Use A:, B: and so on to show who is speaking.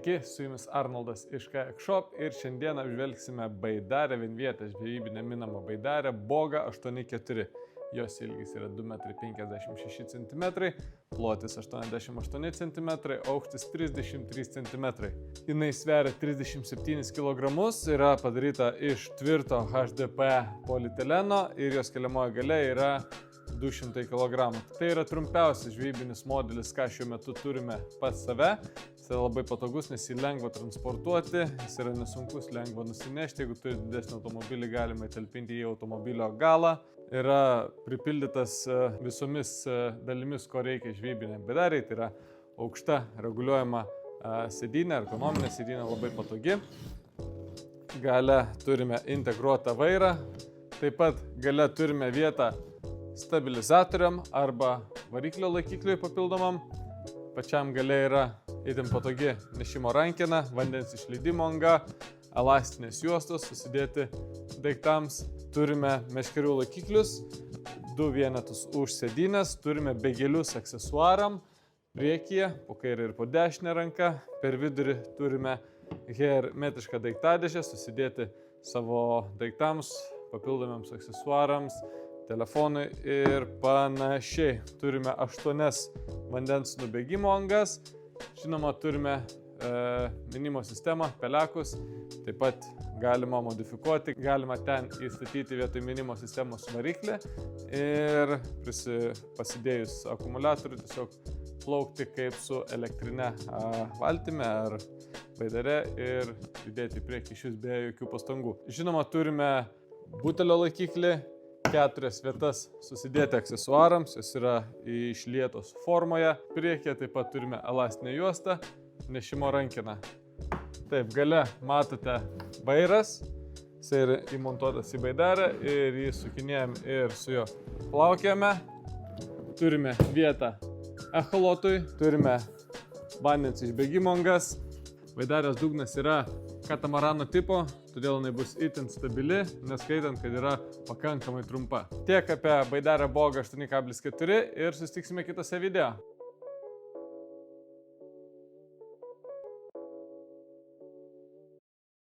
A: Sveiki, su jumis Arnoldas iš Kayak Shop ir šiandien apžvelgsime baidarę, vienvietę žvejybinę minamą baidarę Boga 8.4. Jos ilgis yra 2,56 cm, plotis 88 cm, aukštis 33 cm. Jinai sveria 37 kg, yra padaryta iš tvirto HDP polietileno ir jos keliamoji galia yra 200 kg. Tai yra trumpiausias žvejybinis modelis, ką šiuo metu turime pas save. Jis yra labai patogus, nes jį lengva transportuoti, jis yra nesunkus, lengva nusinešti. Jeigu turi didesnį automobilį, galima įtalpinti į automobilio galą. Yra pripildytas visomis dalimis, ko reikia žvejybinė baidarei. Tai yra aukšta reguliuojama sėdynė, ergonominė sėdynė, labai patogi. Gale turime integruotą vairą. Taip pat gale turime vietą stabilizatoriam arba variklio laikikliui papildomam. Pačiam gale yra itin patogi nešimo rankena, vandens išleidimo anga, elastinės juostos susidėti daiktams. Turime meškerių laikiklius, 2 vienetus už sėdynės, turime begelius aksesuaram priekyje, po kairę ir po dešinę ranką. Per vidurį turime hermetišką daiktadėžę susidėti savo daiktams, papildomiams aksesuarams, telefonui ir panašiai. Turime 8 vandens nubėgimo angas. Žinoma, turime minimo sistemą, pelekus. Taip pat galima modifikuoti, galima ten įstatyti vietoj minimo sistemos variklį ir pasidėjus akumuliatorių tiesiog plaukti kaip su elektrinė valtimi ar baidare ir judėti į priekį išvis be jokių pastangų. Žinoma, turime butelio laikiklį, 4 vietas susidėti aksesuarams, jos yra išlietos formoje. Priekyje taip pat turime elastinę juostą, nešimo rankeną. Taip, gale matote vairas, jis yra įmontuotas į baidarę ir jį sukinėjom ir su juo plaukiame. Turime vietą echolotui, turime vandens išbėgimo angas. Baidarės dugnas yra katamarano tipo, todėl jinai bus itin stabili, neskaitant, kad yra pakankamai trumpa. Tiek apie baidarę Boga 8.4 ir susitiksime kitose video.